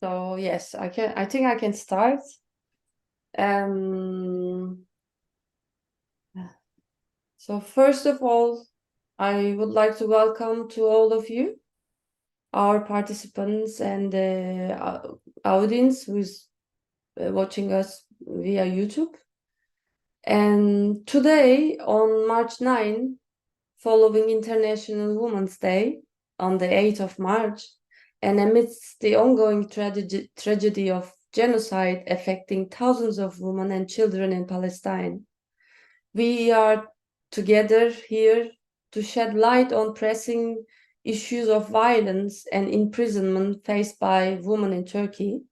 So yes, I think I can start. So first of all, I would like to welcome to all of you, our participants and the audience who's watching us via YouTube. And today, on March 9, following International Women's Day on the 8th of March, and amidst the ongoing tragedy of genocide affecting thousands of women and children in Palestine, we are together here to shed light on pressing issues of violence and imprisonment faced by women in Turkey.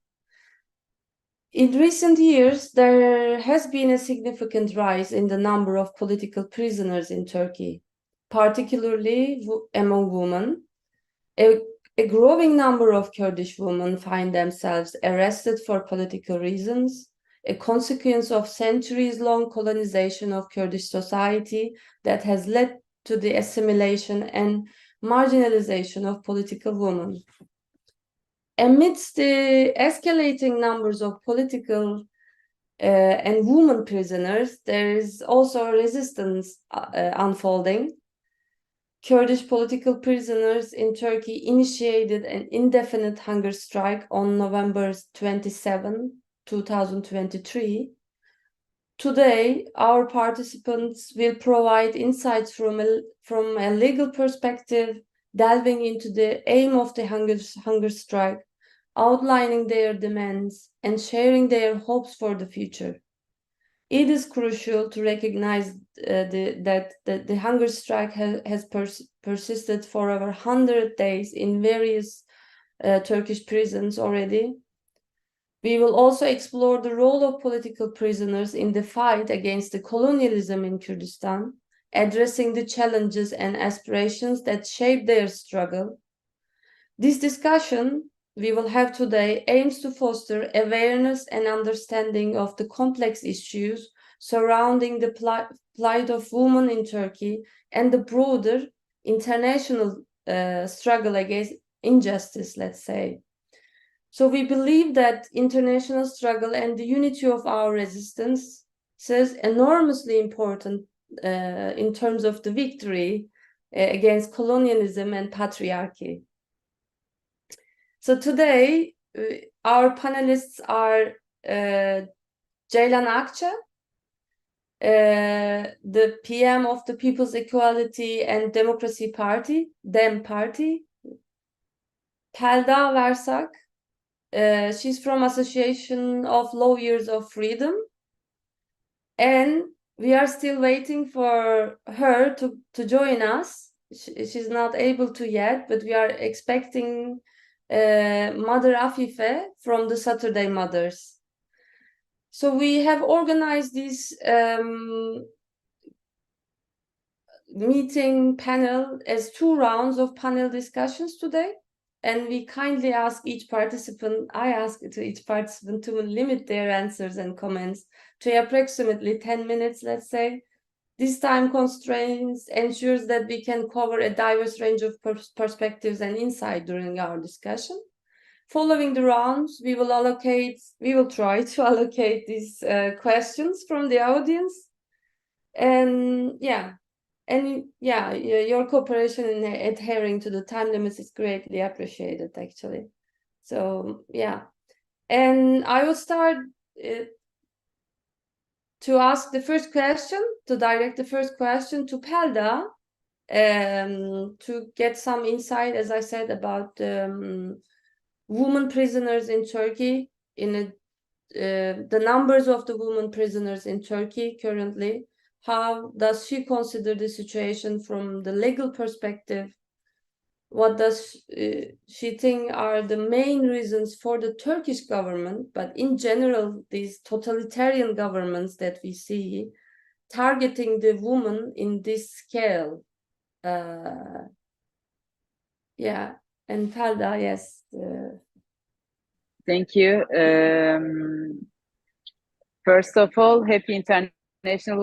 In recent years, there has been a significant rise in the number of political prisoners in Turkey, particularly among women. A growing number of Kurdish women find themselves arrested for political reasons, a consequence of centuries-long colonization of Kurdish society that has led to the assimilation and marginalization of political women. Amidst the escalating numbers of political and women prisoners, there is also a resistance unfolding. Kurdish political prisoners in Turkey initiated an indefinite hunger strike on November 27, 2023. Today, our participants will provide insights from a legal perspective, delving into the aim of the hunger strike, outlining their demands, and sharing their hopes for the future. It is crucial to recognize that the hunger strike has persisted for over 100 days in various Turkish prisons already. We will also explore the role of political prisoners in the fight against the colonialism in Kurdistan, addressing the challenges and aspirations that shape their struggle. This discussion we will have today aims to foster awareness and understanding of the complex issues surrounding the plight of women in Turkey and the broader international struggle against injustice, let's say. So we believe that international struggle and the unity of our resistance is enormously important in terms of the victory against colonialism and patriarchy. So today, our panelists are Ceylan Akça, the PM of the People's Equality and Democracy Party, DEM Party. Pelda Versak, she's from Association of Lawyers of Freedom. And we are still waiting for her to join us. She's not able to yet, but we are expecting Mother Afife from the Saturday Mothers. So we have organized this meeting panel as 2 rounds of panel discussions today. And we kindly ask each participant, I ask to each participant to limit their answers and comments to approximately 10 minutes, let's say. This time constraints ensures that we can cover a diverse range of perspectives and insight during our discussion. Following the rounds, we will try to allocate these questions from the audience. And your cooperation in adhering to the time limits is greatly appreciated, actually. So, yeah. And I will start to ask the first question, to direct the first question to Pelda, to get some insight, as I said, about women prisoners in Turkey, the numbers of the women prisoners in Turkey currently. How does she consider the situation from the legal perspective? What does she think are the main reasons for the Turkish government, but in general, these totalitarian governments that we see targeting the woman in this scale? And Pelda, yes. Thank you. First of all, happy International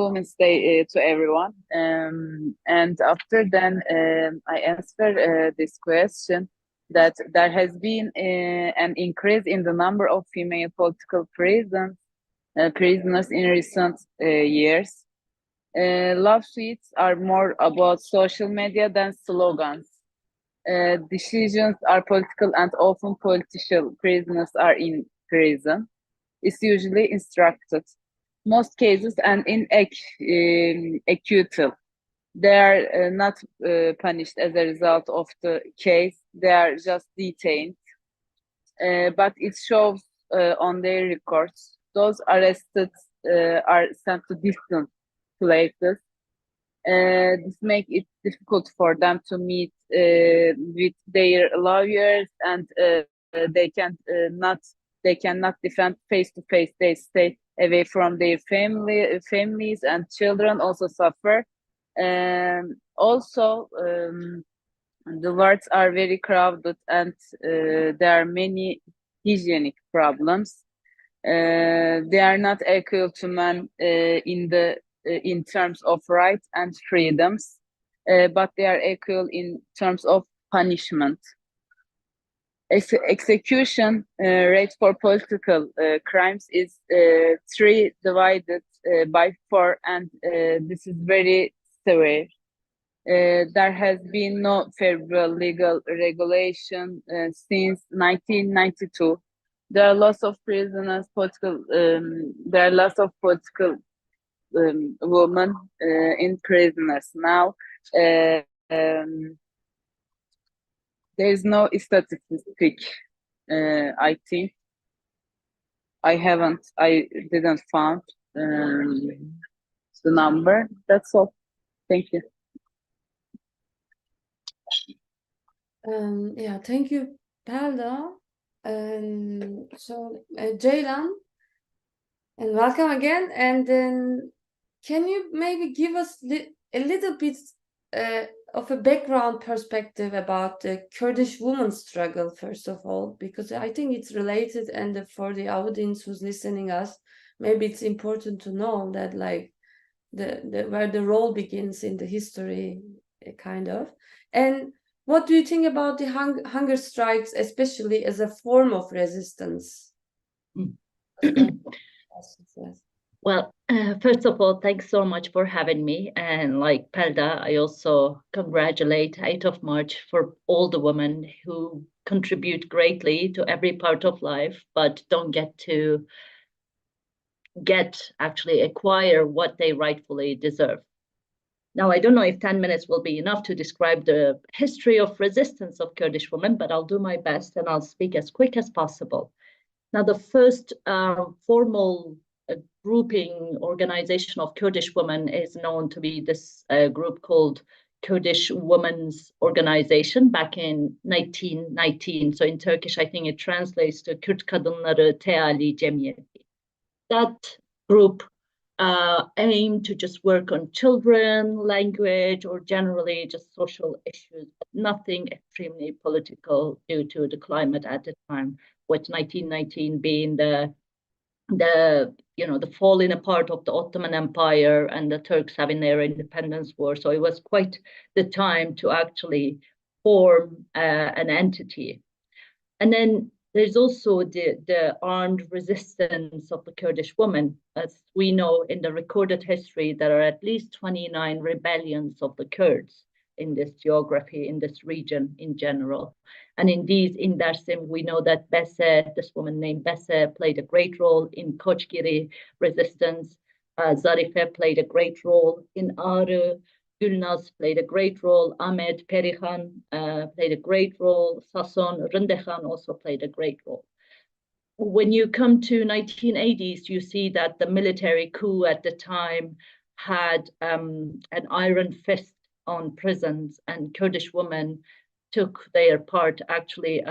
Women's Day to everyone. And after then, I answer this question. that there has been an increase in the number of female political prisoners in recent years. Lawsuits are more about social media than slogans. Decisions are political and often political prisoners are in prison. It's usually instructed. Most cases and in acquittal. They are not punished as a result of the case. They are just detained. But it shows on their records. Those arrested are sent to distant places. This makes it difficult for them to meet with their lawyers, and they cannot defend face to face. They stay away from their families, and children also suffer. Also, the wards are very crowded, and there are many hygienic problems. They are not equal to men in terms of rights and freedoms, but they are equal in terms of punishment. Execution rate for political crimes is 3 divided by 4, and this is very severe. There has been no federal legal regulation since 1992. There are lots of prisoners, there are lots of political women in prisoners now. There is no statistic. I think I didn't find the number. That's all. Thank you. Yeah, thank you, Pelda. Ceylan, and welcome again. And then, can you maybe give us a little bit of a background perspective about the Kurdish women's struggle, first of all, because I think it's related, and for the audience who's listening us, maybe it's important to know that, like, where the role begins in the history, kind of. And what do you think about the hunger strikes, especially as a form of resistance? Well, first of all, thanks so much for having me. And like Pelda, I also congratulate 8th of March for all the women who contribute greatly to every part of life, but don't actually acquire what they rightfully deserve. Now, I don't know if 10 minutes will be enough to describe the history of resistance of Kurdish women, but I'll do my best and I'll speak as quick as possible. Now, the first formal grouping organization of Kurdish women is known to be this group called Kurdish Women's Organization back in 1919. So in Turkish, I think it translates to Kürt Kadınları Teali Cemiyeti. That group aim to just work on children, language, or generally just social issues, but nothing extremely political due to the climate at the time, with 1919 being the falling apart of the Ottoman Empire and the Turks having their independence war. So it was quite the time to actually form an entity. And then there's also the armed resistance of the Kurdish women. As we know in the recorded history, there are at least 29 rebellions of the Kurds in this geography, in this region in general. And in Dersim, we know that Bese, this woman named Bese, played a great role in Koçgiri resistance. Zarife played a great role in Ağrı. Gülnaz played a great role. Ahmed Perihan played a great role. Sason Rındekhan also played a great role. When you come to 1980s, you see that the military coup at the time had an iron fist on prisons, and Kurdish women took their part. Actually,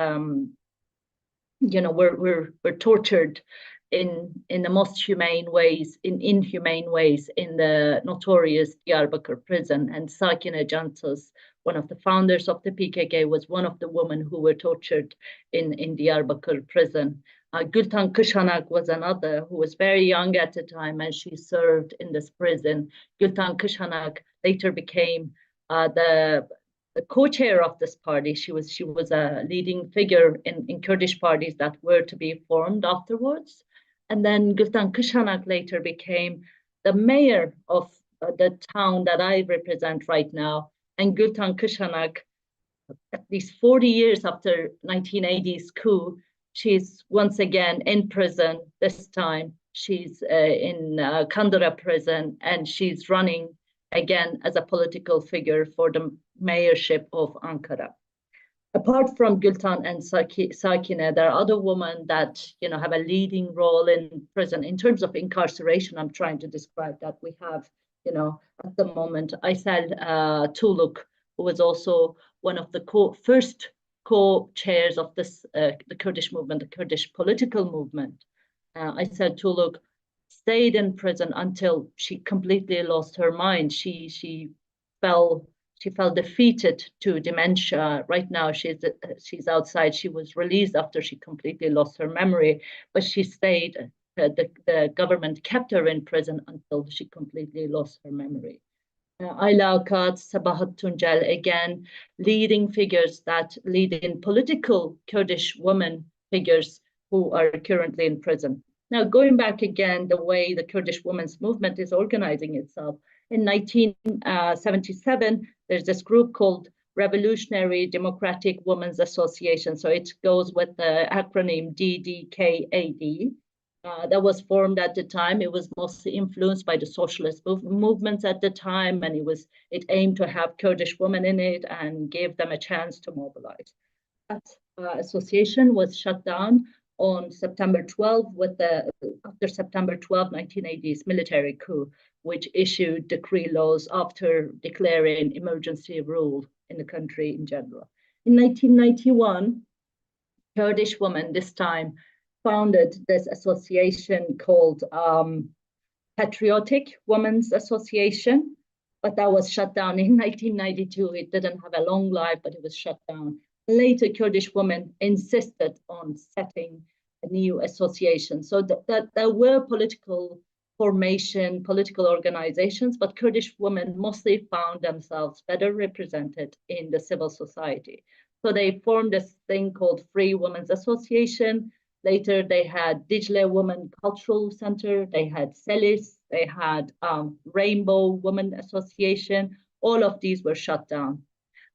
were tortured in the most humane ways, in inhumane ways, in the notorious Diyarbakir prison. And Sakine Cantus, one of the founders of the PKK, was one of the women who were tortured in Diyarbakir prison. Gültan Kışanak was another who was very young at the time, and she served in this prison. Gültan Kışanak later became the the co-chair of this party. She was a leading figure in Kurdish parties that were to be formed afterwards. And then Gültan Kışanak later became the mayor of the town that I represent right now. And Gültan Kışanak, at least 40 years after 1980's coup, she's once again in prison. This time she's in Kandıra prison, and she's running again as a political figure for the mayorship of Ankara. Apart from Gültan and Sakine, there are other women that have a leading role in prison. In terms of incarceration, I'm trying to describe that we have, at the moment, Aysel Tuğluk, who was also one of the first co-chairs of this the Kurdish movement, the Kurdish political movement. Aysel Tuğluk stayed in prison until she completely lost her mind. She fell defeated to dementia. Right now, she's outside. She was released after she completely lost her memory, but she stayed. The government kept her in prison until she completely lost her memory. Ayla Akat, Sabahat Tuncel, again, leading figures that lead in political Kurdish women figures who are currently in prison. Now, going back again, the way the Kurdish women's movement is organizing itself. In 1977, there's this group called Revolutionary Democratic Women's Association. So it goes with the acronym DDKAD. That was formed at the time. It was mostly influenced by the socialist movements at the time, and it aimed to have Kurdish women in it and gave them a chance to mobilize. That association was shut down on September 12 after September 12, 1980's military coup, which issued decree laws after declaring emergency rule in the country in general. In 1991, Kurdish women this time founded this association called Patriotic Women's Association, but that was shut down in 1992. It didn't have a long life, but it was shut down. Later, Kurdish women insisted on setting a new association. So that there were political formation, political organizations, but Kurdish women mostly found themselves better represented in the civil society. So they formed this thing called Free Women's Association. Later, they had Dicle Women Cultural Center, they had Selis, they had Rainbow Women Association. All of these were shut down.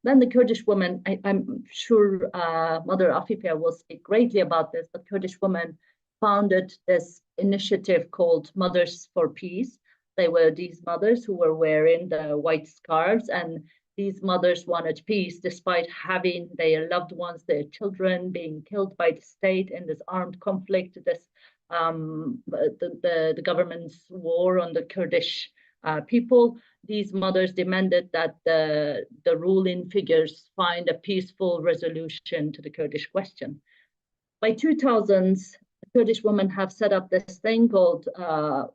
Then the Kurdish women, I'm sure Mother Afife will speak greatly about this, but Kurdish women founded this initiative called Mothers for Peace. They were these mothers who were wearing the white scarves, and these mothers wanted peace despite having their loved ones, their children being killed by the state in this armed conflict, this the government's war on the Kurdish people. These mothers demanded that the ruling figures find a peaceful resolution to the Kurdish question. By 2000s, Kurdish women have set up this thing called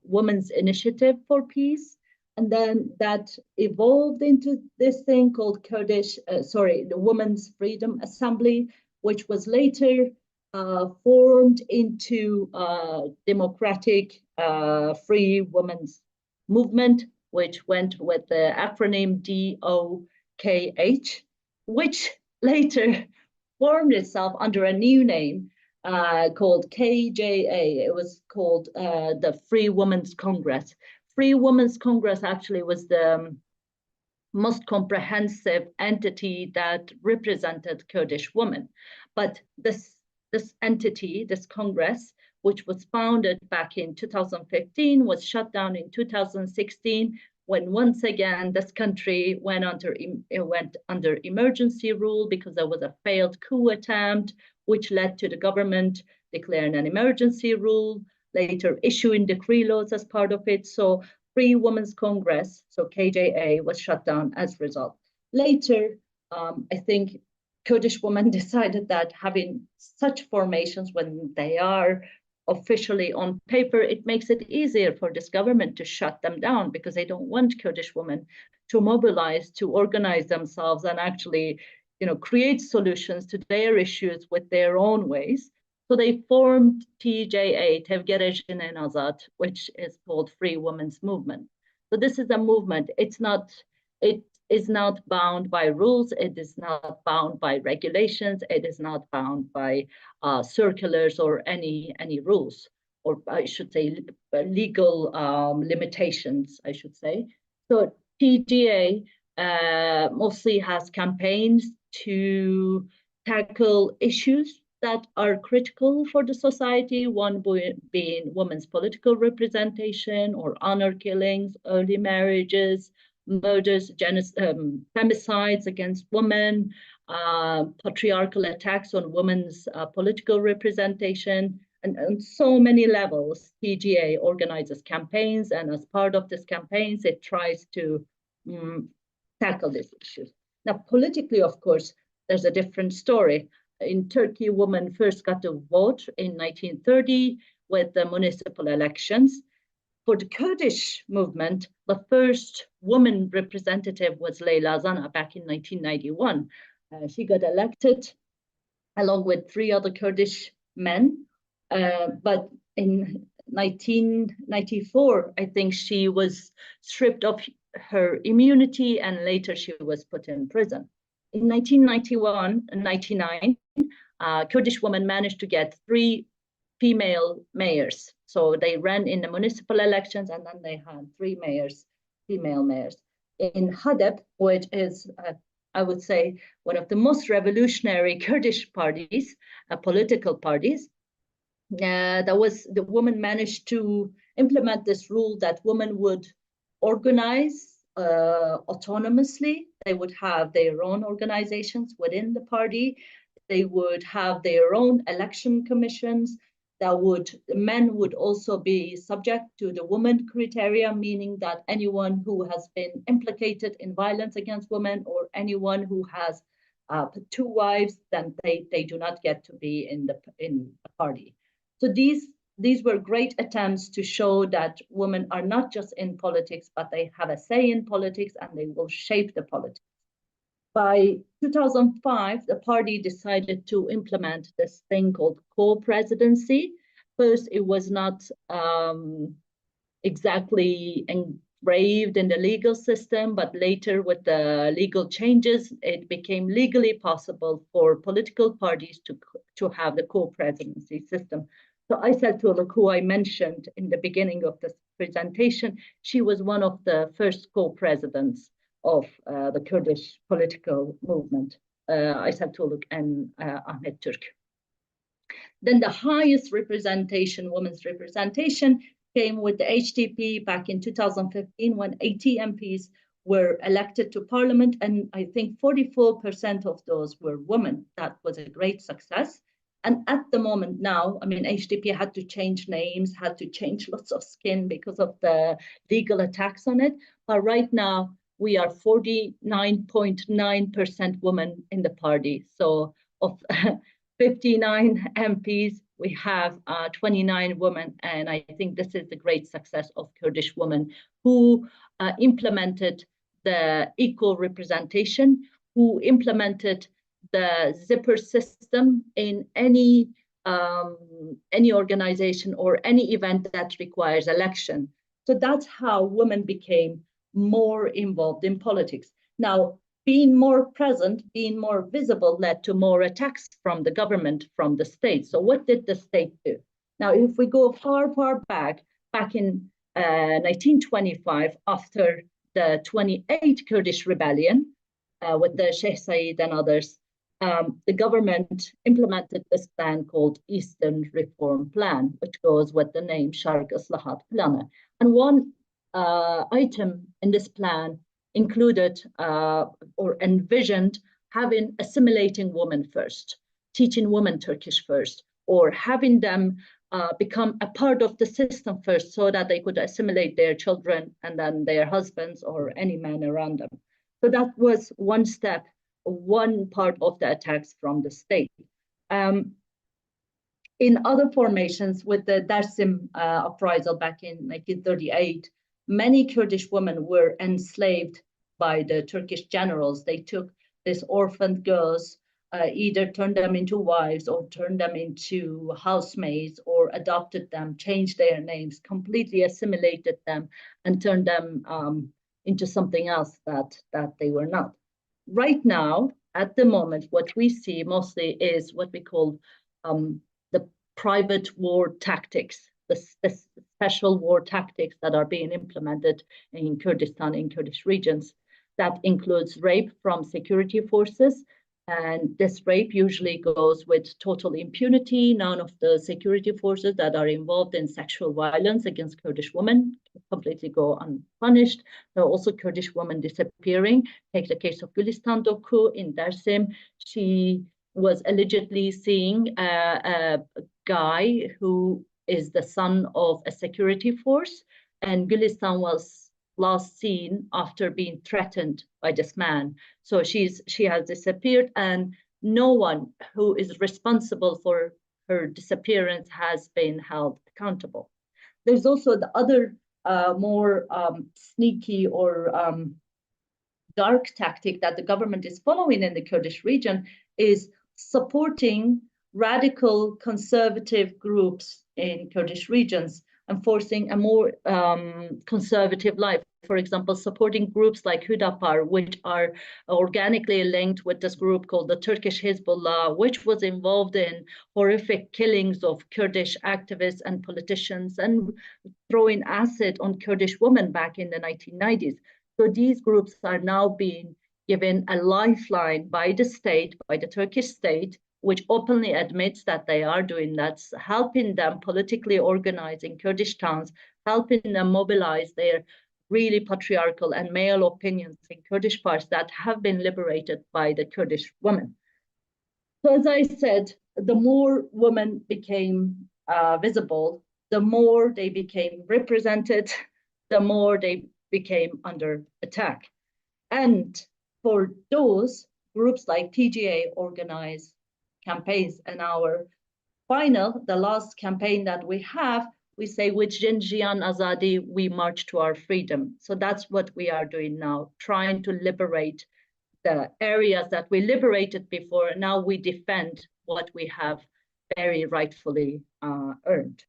Women's Initiative for Peace. And then that evolved into this thing called the Women's Freedom Assembly, which was later formed into Democratic Free Women's Movement, which went with the acronym DOKH, which later formed itself under a new name called KJA. It was called the Free Women's Congress. Free Women's Congress actually was the most comprehensive entity that represented Kurdish women. But this entity, this Congress, which was founded back in 2015, was shut down in 2016, when once again this country went under emergency rule because there was a failed coup attempt, which led to the government declaring an emergency rule, later issuing decree laws as part of it. So Free Women's Congress, so KJA, was shut down as a result. Later, I think Kurdish women decided that having such formations, when they are officially on paper, it makes it easier for this government to shut them down because they don't want Kurdish women to mobilize, to organize themselves and actually, create solutions to their issues with their own ways. So they formed TJA, Tevgerejin en Azat, which is called Free Women's Movement. So this is a movement. It is not bound by rules, it is not bound by regulations, it is not bound by circulars or any rules, or I should say legal limitations, I should say. So TGA mostly has campaigns to tackle issues that are critical for the society, one being women's political representation or honor killings, early marriages, murders, femicides against women, patriarchal attacks on women's political representation, and so many levels. TGA organizes campaigns, and as part of these campaigns, it tries to tackle these issues. Now, politically, of course, there's a different story. In Turkey, women first got to vote in 1930 with the municipal elections. For the Kurdish movement, the first woman representative was Leyla Zana back in 1991. She got elected along with 3 other Kurdish men, but in 1994, I think she was stripped of her immunity and later she was put in prison. In 1991 and 99, Kurdish women managed to get 3 female mayors. So they ran in the municipal elections and then they had 3 mayors, female mayors. In Hadep, which is, I would say, one of the most revolutionary Kurdish parties, political parties, the woman managed to implement this rule that women would organize autonomously. They would have their own organizations within the party. They would have their own election commissions. Men would also be subject to the woman criteria, meaning that anyone who has been implicated in violence against women or anyone who has 2 wives, then they do not get to be in the party. So these were great attempts to show that women are not just in politics, but they have a say in politics and they will shape the politics. By 2005, the party decided to implement this thing called co-presidency. First, it was not exactly engraved in the legal system, but later with the legal changes, it became legally possible for political parties to have the co-presidency system. So Aysel Tuğluk, who I mentioned in the beginning of this presentation, she was one of the first co-presidents of the Kurdish political movement, Aysel Tuğluk and Ahmet Türk. Then the highest representation, women's representation, came with the HDP back in 2015 when 80 MPs were elected to parliament, and I think 44% of those were women. That was a great success. And at the moment now, I mean, HDP had to change names, had to change lots of skin because of the legal attacks on it. But right now, we are 49.9% women in the party. So of 59 MPs, we have 29 women. And I think this is the great success of Kurdish women who implemented the equal representation, who implemented the zipper system in any organization or any event that requires election. So that's how women became more involved in politics. Now, being more present, being more visible led to more attacks from the government, from the state. So what did the state do? Now, if we go far back in 1925, after the 28 Kurdish rebellion with the Sheikh Said and others, the government implemented this plan called Eastern Reform Plan, which goes with the name Sharq Islahat Planı. And one item in this plan included or envisioned having assimilating women first, teaching women Turkish first, or having them become a part of the system first so that they could assimilate their children and then their husbands or any man around them. So that was one step, one part of the attacks from the state. In other formations, with the Dersim uprisal back in 1938, many Kurdish women were enslaved by the Turkish generals. They took these orphaned girls, either turned them into wives or turned them into housemaids or adopted them, changed their names, completely assimilated them and turned them into something else that they were not. Right now, at the moment, what we see mostly is what we call the private war tactics, the special war tactics that are being implemented in Kurdistan, in Kurdish regions. That includes rape from security forces. And this rape usually goes with total impunity. None of the security forces that are involved in sexual violence against Kurdish women completely go unpunished. There are also Kurdish women disappearing. Take the case of Gülistan Doku in Dersim. She was allegedly seeing a guy who is the son of a security force, and Gülistan was last seen after being threatened by this man. So she has disappeared, and no one who is responsible for her disappearance has been held accountable. There's also the other more sneaky or dark tactic that the government is following in the Kurdish region is supporting radical conservative groups in Kurdish regions, enforcing a more conservative life. For example, supporting groups like Hüdapar, which are organically linked with this group called the Turkish Hezbollah, which was involved in horrific killings of Kurdish activists and politicians and throwing acid on Kurdish women back in the 1990s. So these groups are now being given a lifeline by the state, by the Turkish state, which openly admits that they are doing that, helping them politically organize in Kurdish towns, helping them mobilize their really patriarchal and male opinions in Kurdish parts that have been liberated by the Kurdish women. So as I said, the more women became visible, the more they became represented, the more they became under attack. And for those, groups like TGA organize campaigns. And our the last campaign that we have, we say, with Jinjian Azadi, we march to our freedom. So that's what we are doing now, trying to liberate the areas that we liberated before. Now we defend what we have very rightfully earned.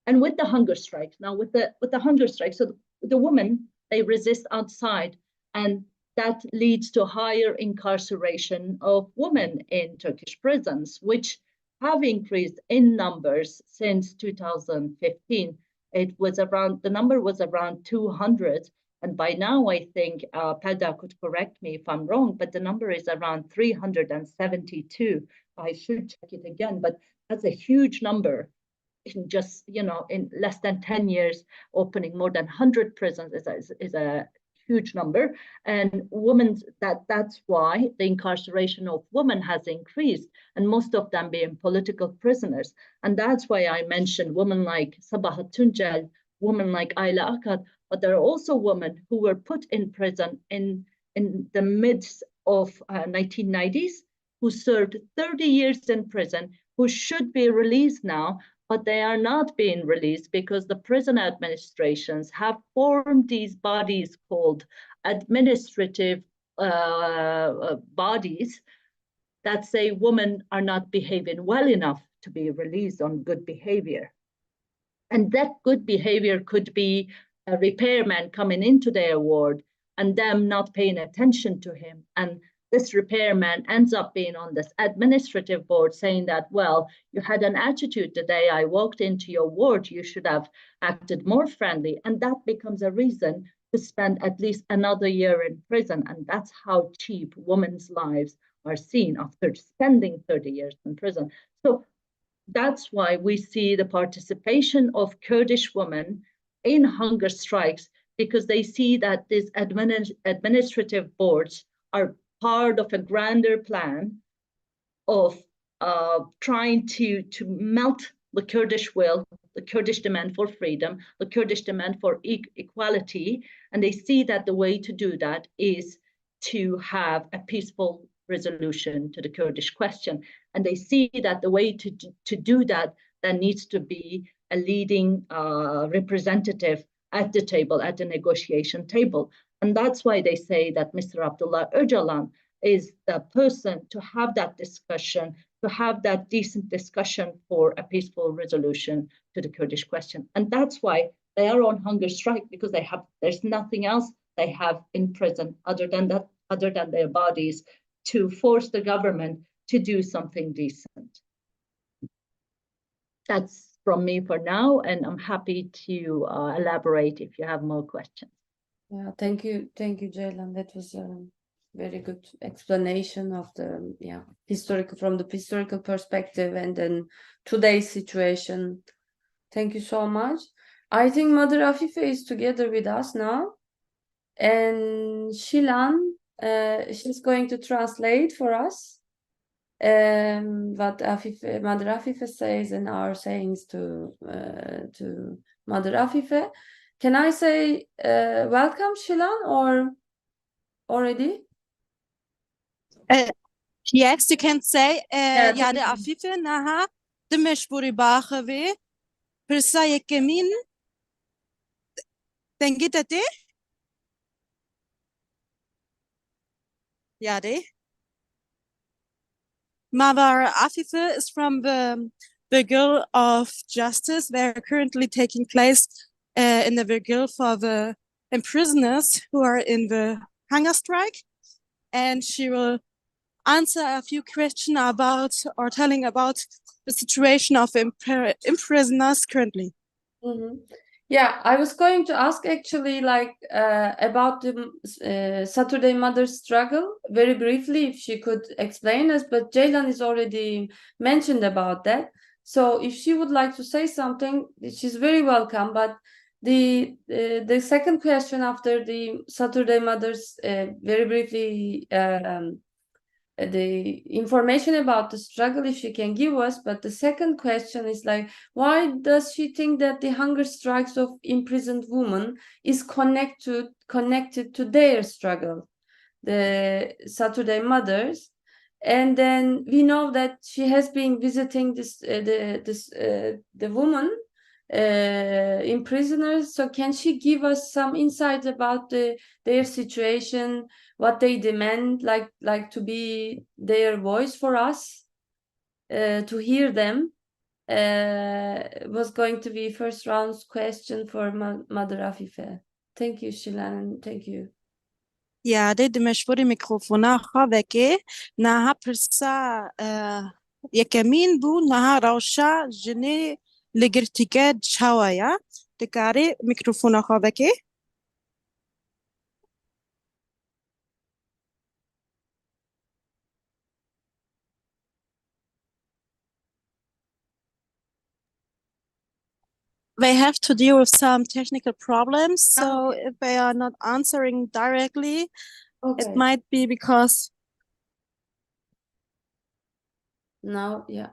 And with the hunger strikes, now with the hunger strikes, so the women, they resist outside, and that leads to higher incarceration of women in Turkish prisons, which have increased in numbers since 2015. The number was around 200. And by now, I think Pelda could correct me if I'm wrong, but the number is around 372. I should check it again, but that's a huge number. In just, in less than 10 years, opening more than 100 prisons is a huge number. And that's why the incarceration of women has increased, and most of them being political prisoners. And that's why I mentioned women like Sabahat Tuncel, women like Ayla Akad, but there are also women who were put in prison in the midst of 1990s, who served 30 years in prison, who should be released now, but they are not being released because the prison administrations have formed these bodies called administrative bodies that say women are not behaving well enough to be released on good behavior. And that good behavior could be a repairman coming into their ward and them not paying attention to him. And this repairman ends up being on this administrative board saying that, well, you had an attitude the day I walked into your ward, you should have acted more friendly. And that becomes a reason to spend at least another year in prison. And that's how cheap women's lives are seen after spending 30 years in prison. So that's why we see the participation of Kurdish women in hunger strikes, because they see that these administrative boards are part of a grander plan of trying to melt the Kurdish will, the Kurdish demand for freedom, the Kurdish demand for equality. And they see that the way to do that is to have a peaceful resolution to the Kurdish question. And they see that the way to do that, there needs to be a leading representative at the table, at the negotiation table. And that's why they say that Mr. Abdullah Öcalan is the person to have that discussion, to have that decent discussion for a peaceful resolution to the Kurdish question. And that's why they are on hunger strike, because there's nothing else they have in prison, other than their bodies, to force the government to do something decent. That's from me for now, and I'm happy to elaborate if you have more questions. Yeah, thank you, Ceylan. That was a very good explanation of the from the historical perspective and then today's situation. Thank you so much. I think Mother Afife is together with us now, and Shilan, she's going to translate for us what Mother Afife says and our sayings to Mother Afife. Can I say welcome, Shilan, or already? Yes, you can say Yeah, Yade Afife naha Dimesh Buri Bachawe Persa Yekemin Tengidate Yade. Mother Afife is from the Vigil of Justice. They're currently taking place in the Vigil for the imprisoners who are in the hunger strike. And she will answer a few questions about or telling about the situation of imprisoners currently. Mm-hmm. Yeah, I was going to ask actually about the Saturday Mother's struggle very briefly, if she could explain us, but Ceylan is already mentioned about that. So if she would like to say something, she's very welcome. But the second question after the Saturday Mother's very briefly the information about the struggle, if she can give us. But the second question is why does she think that the hunger strikes of imprisoned women is connected to their struggle, the Saturday Mothers? And then we know that she has been visiting the woman imprisoners. So can she give us some insight about their situation, what they demand, like to be their voice for us, to hear them? Was going to be first round's question for Mother Afife. Thank you, Shilan. Thank you. Ja, det مشهوری میکروفونا خوابه که نه پرسا یکمین بو نه روشا جنی لگرتیگه چاوایا دکاری میکروفونا خوابه که they have to deal with some technical problems, so if they are not answering directly, it might be because now, yeah.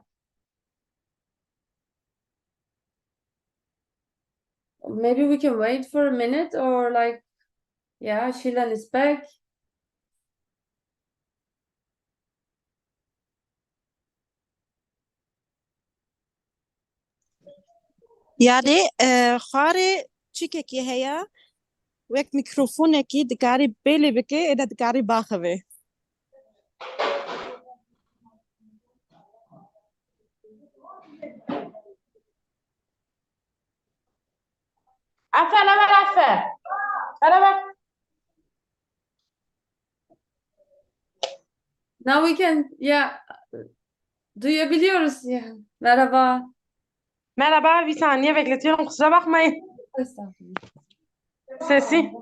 Maybe we can wait for a minute, or Shilan is back. يعني خاري تشيكي هيا ويك ميكروفونكي دكاري بيلي بكي إذا دكاري باخوي Now we can, duyabiliyoruz ya. Merhaba. Merhaba, bir saniye bekletiyorum. Kusura bakmayın. Estağfurullah. Sesi.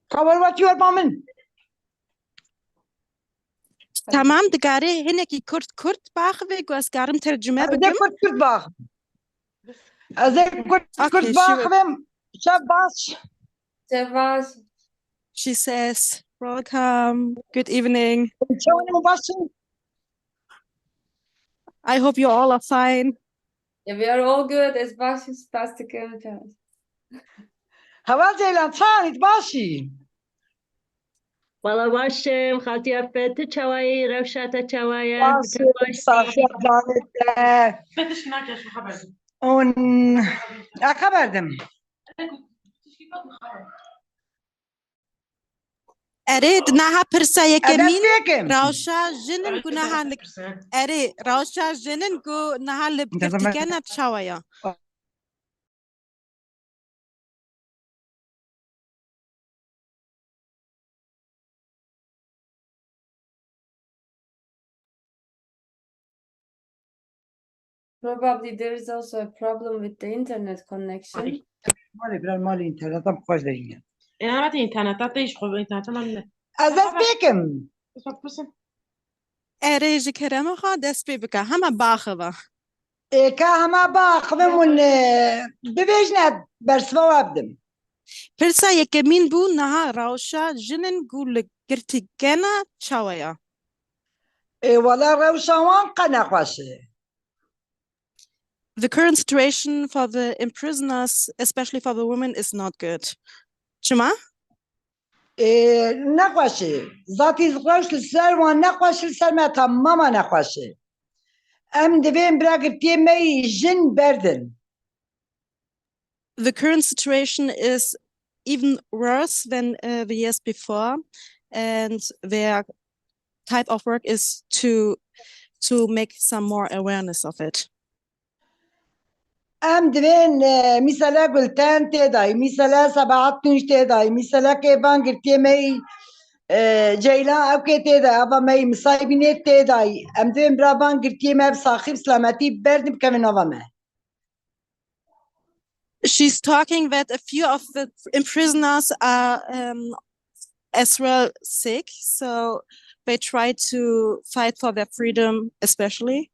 Cover what you are bombing. تمام دكاري هنكي كرت باخوي قوس قارم ترجمة بكم كرت باخ. أزاي كرت باخوي شباش. Sevas. She says, welcome, good evening. I hope you all are fine. Yeah, we are all good. As başız tasdik edeceğiz. Haval Ceylan, sen itbaşi. والله باشم خالتي أفت تشواي روشات تشواي خبردم. أريد نها برسا أدب يكمين فيكم روشا جنن جو نها لك أري روشا جنن جو نها لبكتكنا تشاويا Probably there is also a problem with the internet connection. مالي برا مالي إنترنت أم خوش دارين أنا ما إنترنت تيجي خب إنترنت ما أدب فيكم أري جكرم خا دست بك هما باخوا كهما باخذم من ببيجنا برسوا وابدم برسا يكمين بو نها روشا جنن جو لكتكنا تشاويا ولا روشوان قنا خوشه The current situation for the imprisoners, especially for the women, is not good. Chuma? نخوشه ذاتي روش لسر وان نخوش لسر ما تماما نخوشه ام دبين براقب تيمي جن بردن The current situation is even worse than the years before, and their type of work is to make some more awareness of it. ام دبين مثلا قلتان تيداي مثلا سبعات نوش تيداي مثلا كيبان قرتيمي جيلان او كي تيداي ابا مي مصايبيني تيداي ام دبين برابان قرتيمي بصاخب سلامتي بردن بكمن ابا مي She's talking that a few of the imprisoners are as well sick, so they try to fight for their freedom, especially.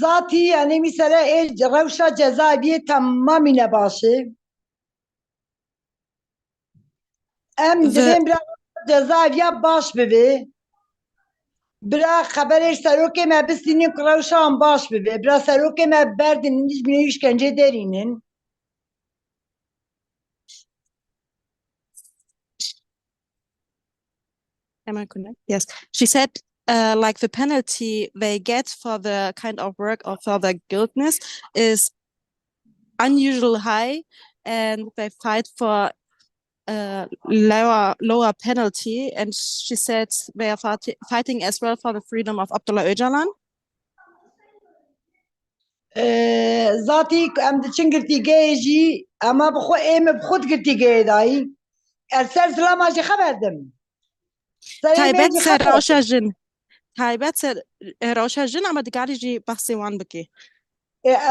ذاتي يعني مثلا روشة جزائية تمامي نباشي ام دبين برا جزائية باش ببي برا خبرش سروكي ما بستيني روشة باش ببي برا سروكي ما بردن نيش بنيش كنجي دارينن Am I correct? Yes. She said, like the penalty they get for the kind of work or for the guiltness is unusually high, and they fight for a lower penalty. And she said they are fighting as well for the freedom of Abdullah Öcalan. ذاتي ام دچن قرتي جيجي اما بخو ايم بخود قرتي جيداي السر سلام جي خبردم تايبت سر روشا جن تايبت سر روشا جن اما دقاري بحثي وان بكي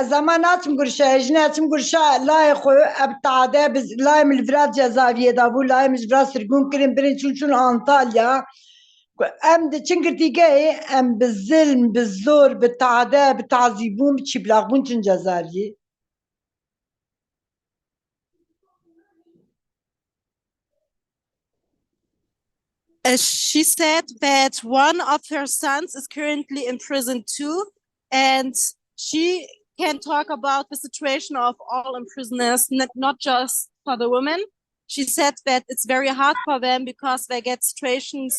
زمانات مقرشة جنات مقرشة لا يخو ابتعاده بز لا من الفراد جزائية دابو لا من الفراد سرقون كريم برين شون انطاليا ام دچن قرتي جاي ام بالظلم بالزور بالتعاده بالتعذيبون بتشي بلاغبون چن جزائية She said that one of her sons is currently in prison too, and she can talk about the situation of all imprisoners, not just for the women. She said that it's very hard for them because they get situations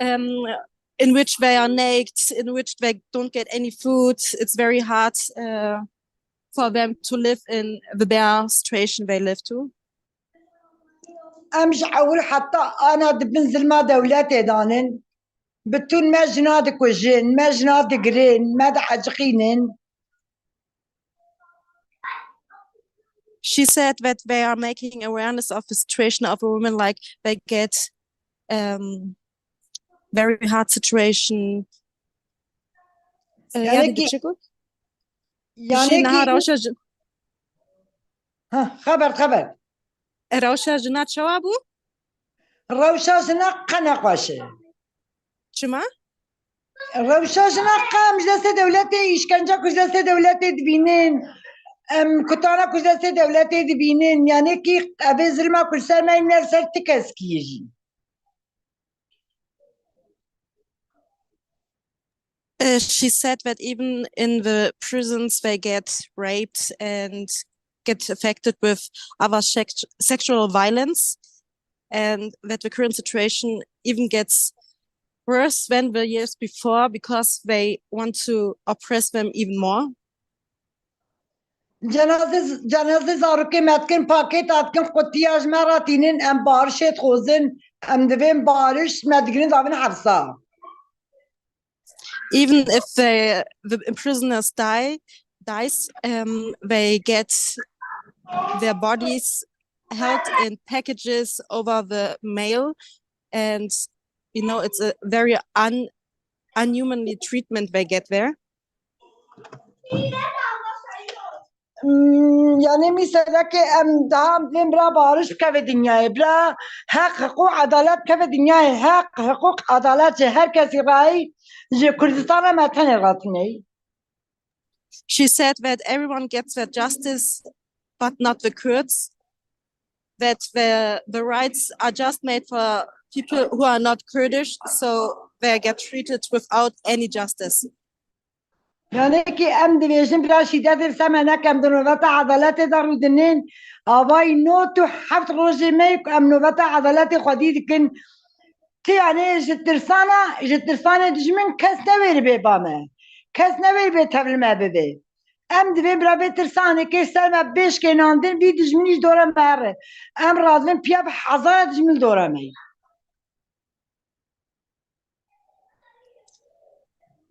in which they are naked, in which they don't get any food. It's very hard for them to live in the bare situation they live to. امش اقول حتى انا بنزل ما دولتي دانن بتون ما جنادك وجين ما جنادك قرين ما دحجقينن She said that they are making awareness of the situation of a woman, like they get very hard situation. يعني كي خبر روشا جنات شوابو روشا جناق قناقوشه شما روشا جناق مجلس دولتي إشكنجا كجلس دولتي دبينين كتانا كجلس دولتي دبينين يعني كي أبي زلمة كل سنة ينرسل تكسكيجي She said that even in the prisons they get raped and get affected with other sexual violence, and that the current situation even gets worse than the years before because they want to oppress them even more. جنازه زاروکی متکن پاکت اتکن قطیاج مراتینین ام بارشت خوزن ام دوین بارش مدگرین دابین حبسا. Even if the prisoners dies, they get their bodies held in packages over the mail, and it's a very unhumanly treatment they get there. Yani mesela ki em daha bra barış keve dünyayı bra hak hukuk adalet keve dünyayı hak hukuk adalet herkes ray je Kurdistan'a meten ratney. She said that everyone gets their justice, but not the Kurds. That the rights are just made for people who are not Kurdish, so they get treated without any justice. Yani ki em division bra şiddet semene kem nöbet adalet darudinin avay notu haft roje mek em nöbet adalet xwedî dikin ki yani ji tirsana dijmin kes neveri be bame kes neveri be tevlime bebe em divê bira vê tirsanekê ser me bêş kênandin vî dijminî ji dora me here em razibin piya bi hezara dijmin li dora me.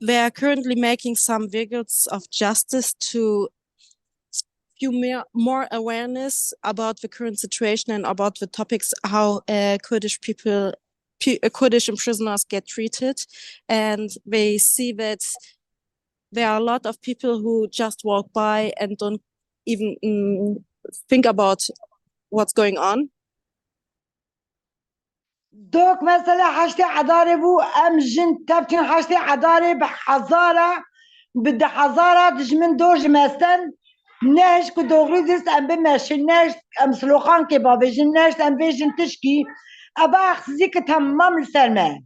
They are currently making some vehicles of justice to few more awareness about the current situation and about the topics how Kurdish people, Kurdish prisoners get treated. And they see that there are a lot of people who just walk by and don't even think about what's going on. دوك مثلا حشتي عداري بو ام جن تبتين حشتي عداري بحزارة بده حزارة دجمن دور جمستن ناش كدوغري دست ام بمشي ناش ام سلوخان كبابي جن ناش ام بيجن تشكي ابا اخزيك تمام السلمة.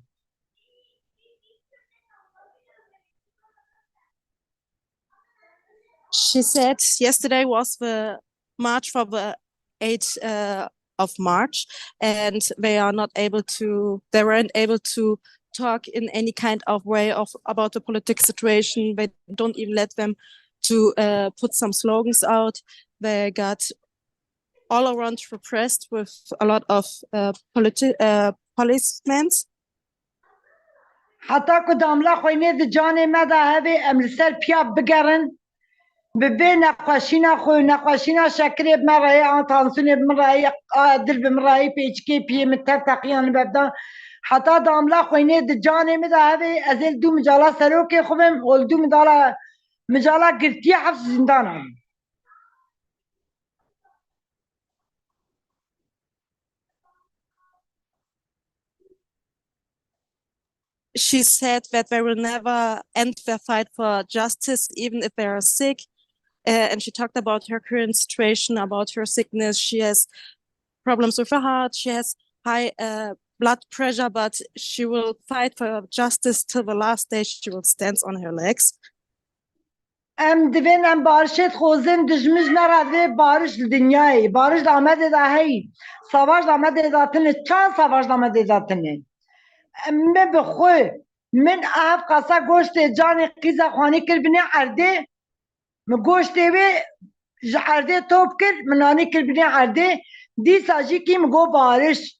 She said yesterday was the march for the 8th of March, and they weren't able to talk in any kind of way about the political situation. They don't even let them to put some slogans out. They got all around repressed with a lot of policemen. حتى كداملا خويني د جاني مدى هذه ام لسر بيا بقرن ببين نقاشينا شكري بمرأي تانسوني بمرأي دل بمرأي بيشكي بي متفقيان ببدا حتى داملا خويني د جاني مدى هذه ازل دو مجالا سروكي خوبم ول دو مجالا قرتي حفظ زندانا. She said that they will never end their fight for justice, even if they are sick. And she talked about her current situation, about her sickness. She has problems with her heart. She has high blood pressure, but she will fight for justice till the last day. She will stand on her legs. ام دبین ام بارشت خوزن دجمج نرده بارش دنیای بارش دامده ده هی سواش دامده داتنه چند سواش دامده داتنه ام بخو من اف قصا گوشت جان قیزا خوانی کر بنی عرده مگوشت وی عرده توپ کر منانی کر بنی عرده دی ساجی کی مگو بارش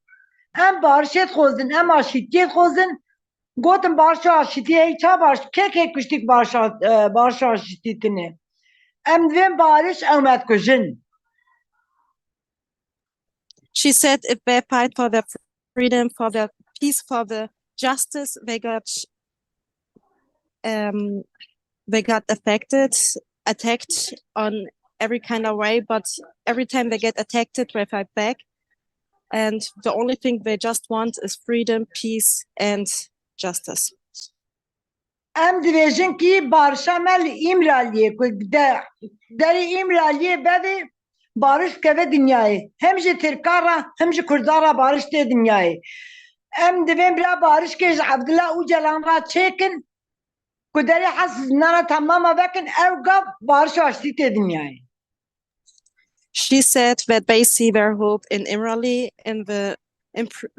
ام بارشت خوزن ام آشیتیت خوزن گوتم بارش آشیتی ای چا بارش که کشتیک بارش آشیتی تنه ام دویم بارش اومد کجن. She said if they fight for their freedom, for their peace, for the justice, they got attacked on every kind of way, but every time they get attacked, they fight back. And the only thing they just want is freedom, peace, and justice. ام دیویژن کی بارشا مل ایمرالیه که در ایمرالیه بده بارش که دنیای هم جه ترکارا هم جه کردارا بارش ته دنیای ام دویم بلا بارش که عبدالله او جلان را چکن که داری حس زنانا تماما بکن او گاب بارش آشتی ته دنیای. She said that they see their hope in Imrali, in the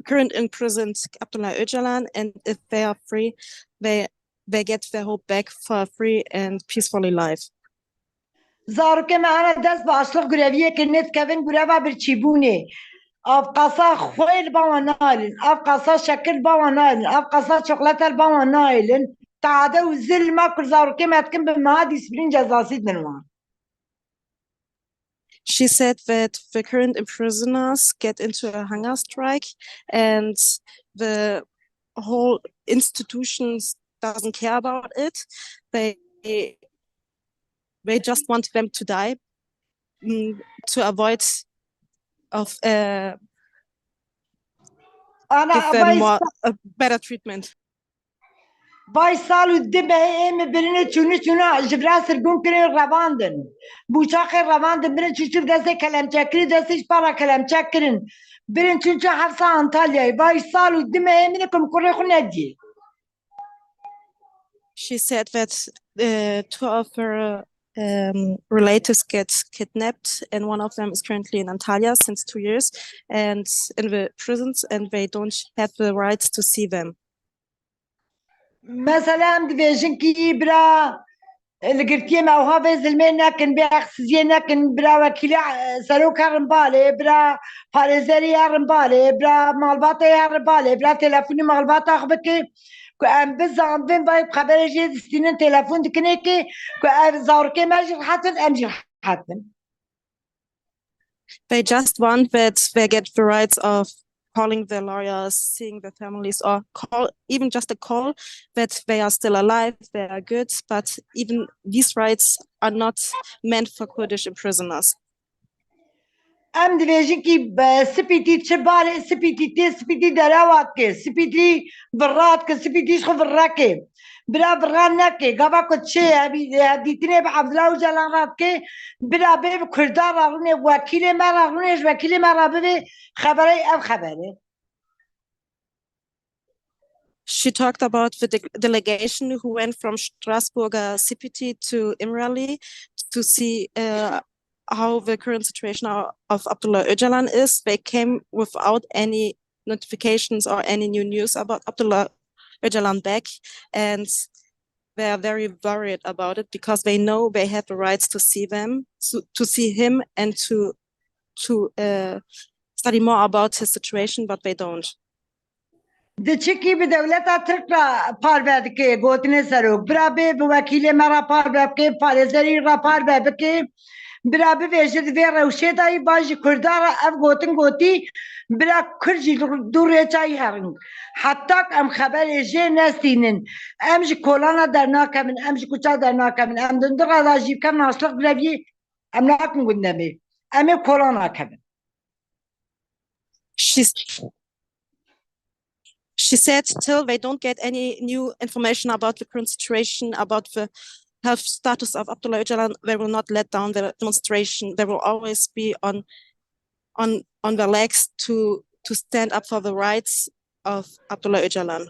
current imprisoned Abdullah Öcalan, and if they are free, they get their hope back for a free and peacefully life. زاروکه ما انا دست با اشلق گرویه که نت کبن گروه برچیبونه اف قصا خویل باوا نايلن اف قصا شكل باوا نايلن اف قصا شوكولاتة باوا نايلن تعادة وزل ما كل زاروكه ما تكن بمهادي سبرين جزاسيد نوان. She said that the current imprisoners get into a hunger strike and the whole institutions doesn't care about it. They just want them to die to avoid of give them more better treatment. Vay salu dibe emi birine çunu jibra sirgun kirin ravandın. Buçakı ravandın birin çuçup dese kalem çekirin dese hiç para kalem çekirin. Birin çünkü hafsa Antalya'yı. Vay salu dibe emine kum kurre kunedi. She said that two of her relatives get kidnapped, and one of them is currently in Antalya since 2 years and in the prisons, and they don't have the rights to see them. Mesela em dibêjin ki bira li girtiye me ew havê zilmê nekin bê exsiziyê nekin bira wekîlê seroka rimbalê bira parêzeriya rimbalê bira malbataya rimbalê bira telefonî malbata xwe bike ku em bizanbin vay xeberê jê distînin telefon dikine ki ku ev zarokê me jî rihetin em jî rihetin. They just want that they get the rights of calling their lawyers, seeing their families, or call even just a call that they are still alive, they are good, but even these rights are not meant for Kurdish prisoners. Em dibêjin ki spîtî çi balê spîtî tê spîtî derewat kê spîtî virat kê spîtî xwe virrekê bira viran nekê gava ku çê dîtinê bi Ebdullah Öcalan radkê bira bê bi Kurda rarûnê wekîlê me rarûnê ji wekîlê me rabibe xeberê ev xeberê. She talked about the delegation who went from Strasbourger City to Imrali to see how the current situation of Abdullah Öcalan is. They came without any notifications or any new news about Abdullah Öcalan back, and they are very worried about it because they know they have the rights to see them, to see him, and to study more about his situation, but they don't. Diçikî bi dewleta Tirk ra parve dike gotinê serok bira bê bi wekîlê me ra parve bike parêzerî ra parve bike bira bivêje divê rewşê dayî ba jî Kurda ra ev gotin gotî bira Kurd jî dû rêçayî herin hetak em xeberê jê nestînin em ji kolana dernakevin em ji kuça dernakevin em di ndira da jî bikevin aşliq bireviyê em nakin gundemê em ê kolana kevin. She said still they don't get any new information about the current situation, about the health status of Abdullah Öcalan. They will not let down the demonstration. They will always be on their legs to stand up for the rights of Abdullah Öcalan.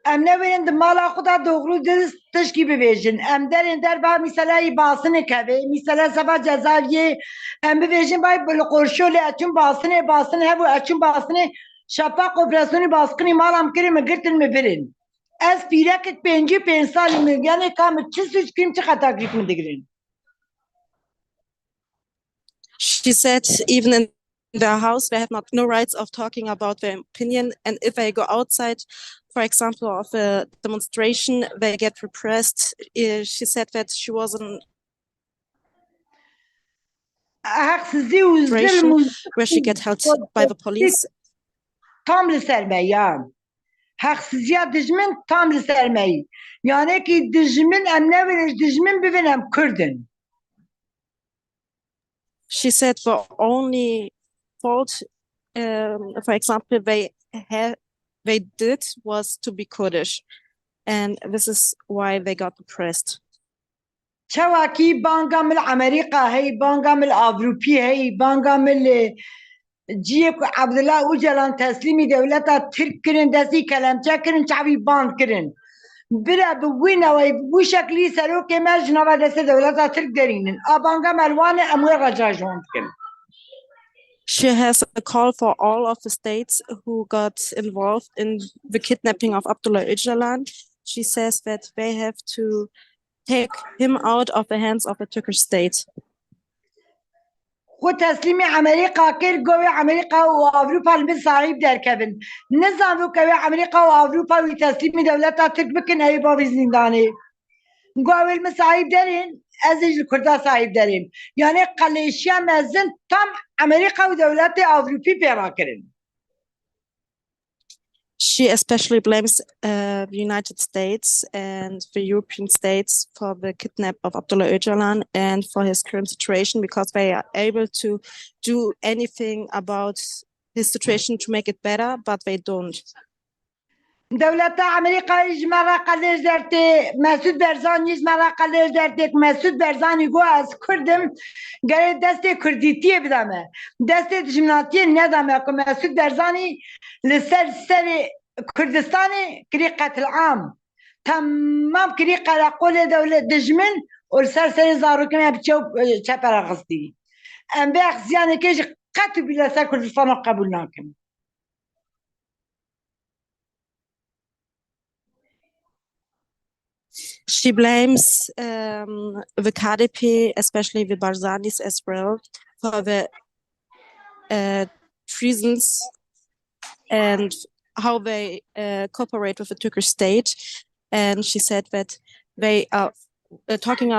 Em neverin di mala xwe da doğru dist tişkî bibêjin em derên derba mîselayî basînê keve mîsela seva cezaviyê em bibêjin bay li qorşolê eçûn basînê hev û eçûn basînê şafaq operasyonê baskınî malam kirin min girtin min birin ez pîrekek 55 salî min yanê ka min çi suç kirim çi xetakirîk min digirin. She said even in their house they have no rights of talking about their opinion, and if they go outside, for example, of a demonstration, they get repressed. She said that she was in haksızlığı û zulm û where she get held by the police. Tam li ser me ya haksızlığa dijmin tam li ser me yani ki dijmin em neverin dijmin bibin em Kurdin. She said the only fault, for example, they did was to be Kurdish, and this is why they got repressed. Çawakî banga mil Amerika hey banga mil Avrupî hey banga mil ciyê ku Abdullah Öcalan teslîmî dewleta Tirk kirin destî kelemçe kirin çavî band kirin bira bi wî newê wî şeklî serokê me ji nava destê dewleta Tirk derînin a banga me li Wanê em wê recajon dikin. She has a call for all of the states who got involved in the kidnapping of Abdullah Öcalan. She says that they have to take him out of the hands of the Turkish state. خود تسلیمی امریکا کرد گوی امریکا و آوروپا لبن صاحب در کبن نزانو که امریکا و آوروپا وی تسلیمی دولتا ترک بکن ای باوی زندانی گوی لبن صاحب درین از الکردا صاحب درین یعنی قلیشیا مزن تام امریکا و دولت آوروپی پیرا کرن. She especially blames the United States and the European states for the kidnap of Abdullah Öcalan and for his current situation, because they are able to do anything about his situation to make it better, but they don't. دولت امریکا اجمالا قلج درته مسعود برزانی اجمالا قلج درته مسعود برزانی گو از کردم گره دست کردیتی بدمه دست دجمناتی ندمه که مسعود برزانی لسر کردستانی کری قتل عام تمام کری قراقول دولت دجمن ولسر زاروکم بچو چپر غصدی ام به اخزیانه کش قتل بلا سر کردستان قبول ناکم. She blames the KDP, especially the Barzanis as well, for the treasons and how they cooperate with the Turkish state. And she said that they are talking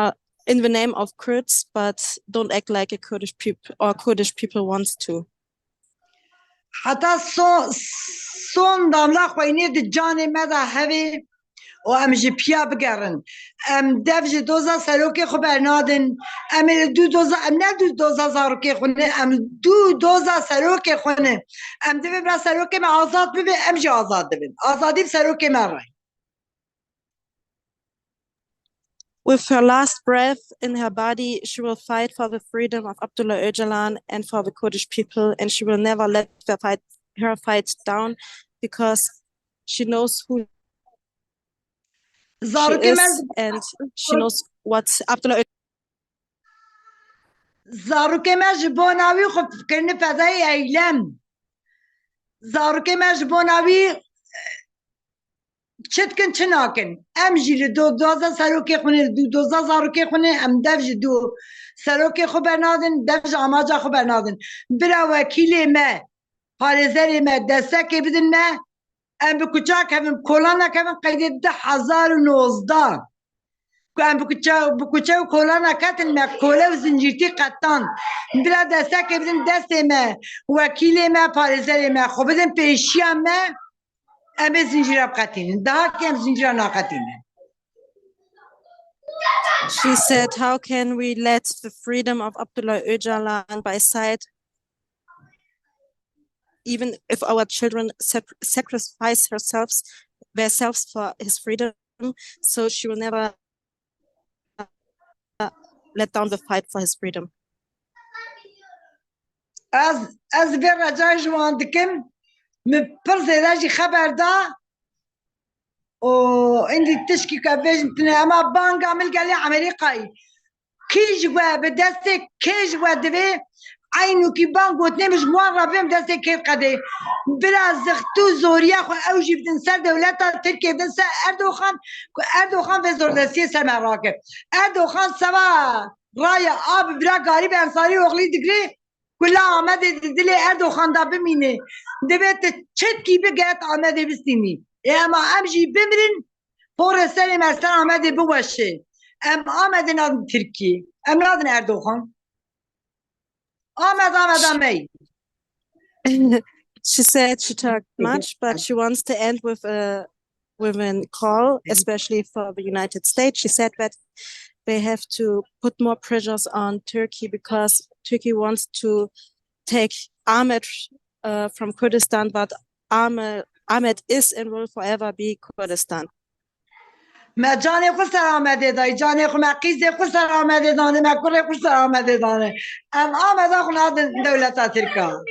in the name of Kurds, but don't act like a Kurdish people or Kurdish people wants to. حتی سون داملا خوینی د جان مدا هوی و ام جی پیا بگرن ام دفج دوزا سلوکی خو برنادن ام دو دوزا ام نه دو دوزا زاروکی خونه ام دو دوزا سلوکی خونه ام دو برا سلوکی ما آزاد ببین ام جی آزاد ببین آزادی سلوکی ما رای. With her last breath in her body, she will fight for the freedom of Abdullah Öcalan and for the Kurdish people, and she will never let her fight down, because she knows who she is and she knows what Abdullah. زاروکی ما جبوناوی خب کنه فدای ایلم زاروکی ما جبوناوی چتکن چناکن ام جی دو دوزا سروکی خونه دو دوزا زاروکی خونه ام دفج دو سروکی خو برنادن دفج آماجا خو برنادن برا وکیل ما پارزر ما دستکی بدن ما ام بکچاک هم کولانا کم قید 1019 ام بکچاک کولانا کتن ما کوله و زنجیرتی قطان برا دستکی بدن دست ما وکیل ما پارزر ما خو بدن پیشیا ما ام زنجیره بقتین ده کم زنجیره ناقتینه. She said, how can we let the freedom of Abdullah Öcalan by side, even if our children sacrifice themselves for his freedom? So she will never let down the fight for his freedom. از بر رجای جوان دکم پر زیادی خبر دا و عندي تشكي كافيج متنا اما بانك عمل قال لي امريكاي كي جوا بدستك كي جوا دبي عينو كي بانك وتنمش مره بهم دستك كي قدي بلا زختو زوريا خو اوجي بدن سر دولت تركيا بدن سر اردوغان في زوردسي سمراكب اردوغان سوا رايا اب برا غريب انصاري وغلي دغري كلها آمد دل اردوغان دا بمینه دبیت چتکی بگت آمده بستینی اما امجی بمرن پور سری مرسن آمده بوشه ام آمده نادن ترکی ام نادن اردوغان آمد می. She said she talked much, but she wants to end with a call, especially for the United States. She said that they have to put more pressures on Turkey because Turkey wants to take Ahmed from Kurdistan, but Ahmed is and will forever be Kurdistan. ما جاني خسر آمده دای جاني خو مقیز خسر آمده دانه مکر خسر آمده دانه ام آمده خو نادن دولت ترکا.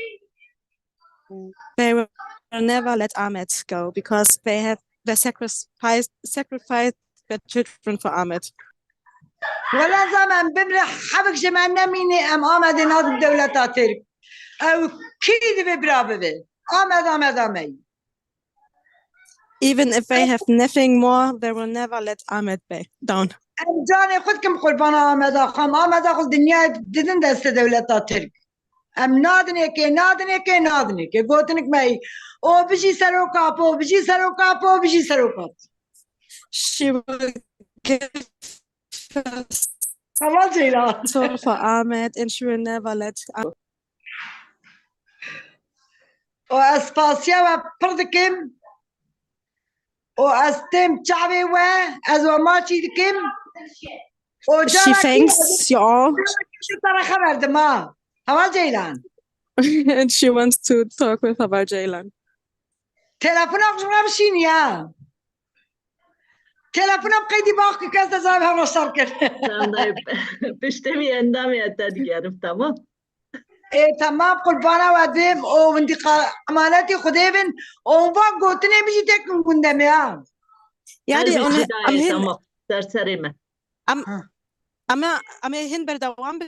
They will never let Ahmed go because they sacrificed their children for Ahmed. ولا زمان بمرح حبك جمان نميني ام آمده نادن دولت ترک او كيد ببرابه آمد آمي. Even if they have nothing more, they will never let Ahmed back down. ام جان خود کم قربان آمد آخام آمد آخو دنیا دیدن دست دولت ترک ام نادنه که گوتنک می او بجی سرو کاپو بجی سرو کاپو بجی سرو کاپ She will give us حوال جیران all for Ahmed and she will never let و اسپاسیا و پردکم و استم چاوی و از و ما چی دکم و She جانا کی thanks you all ترا خبر دما حوال جیران and she wants to talk with about Jaylan. تلفن آقا بشین یا تلفنم قیدی باقی کس دزایم هم رشتر کرد Tamam dayı. Piştemi endam yeter diyelim, tamam. تمام قربانا ودیم او وندی امانتی خدای بن او با گوتنه میشی تکن گندم یا Ja, Her die bir am hidayet hin ama serserime. am hin berdawam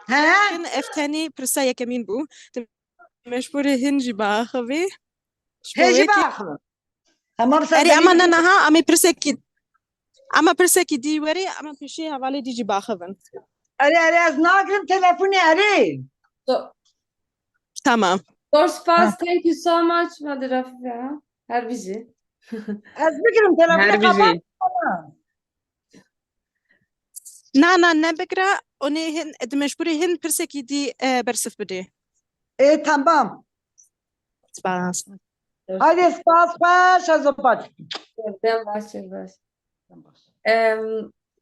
ها bin eftani presa yakamin bu. مشبوره هنجي باخوي هیچی شبويكي باخر تمام اري اما صدقني نها اما برسكي دي وري اما بشي حوالي دي جي باخوين اری از ناگرم تلفنی اری So, تمام first pass, thank you so much, Mother Afife. Her bizi. از بگیرم تلفنی Her قبل bizi. نا نبقرا اوني هن مشبوري هن برسكي دي برسف بدي تمام سپاس هایدی سپاس باش از باش Ben başlayayım.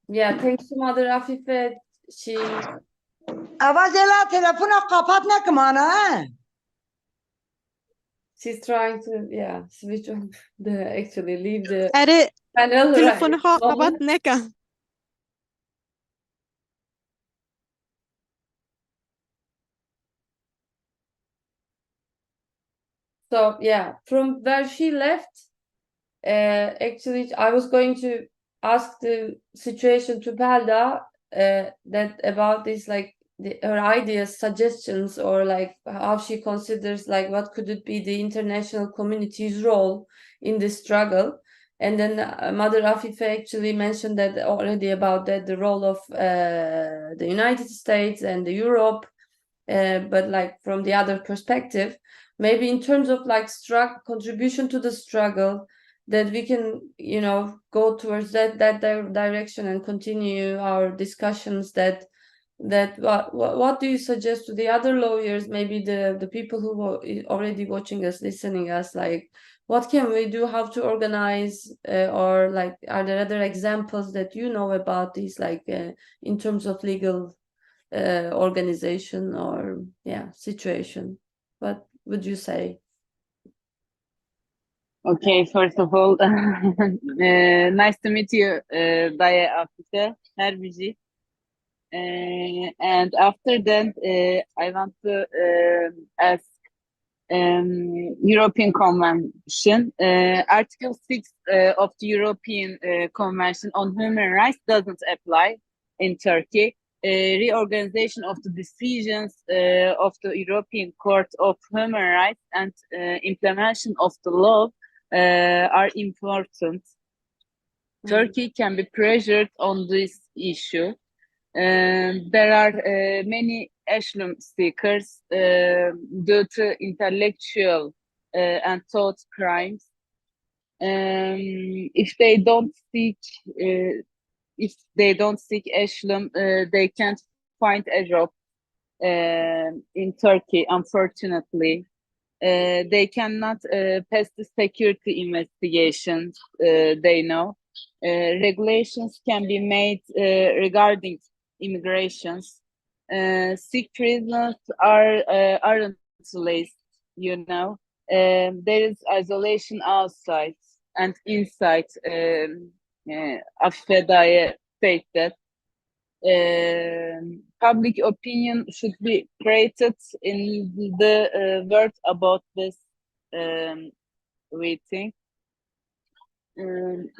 Yeah, thanks to Mother Afife. She اول دلا تلفن قاپات نکمانا she's trying to switch on actually leave the اري panel right تلفون خو قبط moment. نكا So yeah, from where she left, actually I was going to ask the situation to Belda that about this like her ideas, suggestions, or like how she considers like what could it be the international community's role in this struggle. And then Mother Afife actually mentioned that already about that the role of the United States and the Europe, but like from the other perspective, maybe in terms of like contribution to the struggle, that we can, you know, go towards that direction and continue our discussions. That what do you suggest to the other lawyers, maybe the people who are already watching us, listening us, like what can we do, how to organize, or like are there other examples that you know about these, like in terms of legal organization or situation? What would you say? Okay, first of all, nice to meet you, Daya Afife, her bizi. And after that, I want to ask European Convention. Article 6 of the European Convention on Human Rights doesn't apply in Turkey. Reorganization of the decisions of the European Court of Human Rights and implementation of the law are important. Turkey can be pressured on this issue. There are many asylum seekers due to intellectual and thought crimes. If they don't seek asylum, they can't find a job in Turkey, unfortunately. They cannot pass the security investigations, they know. Regulations can be made regarding immigrations. Sick prisoners aren't laced, you know. There is isolation outside and inside. Afeda'ya said that public opinion should be created in the world about this, we think.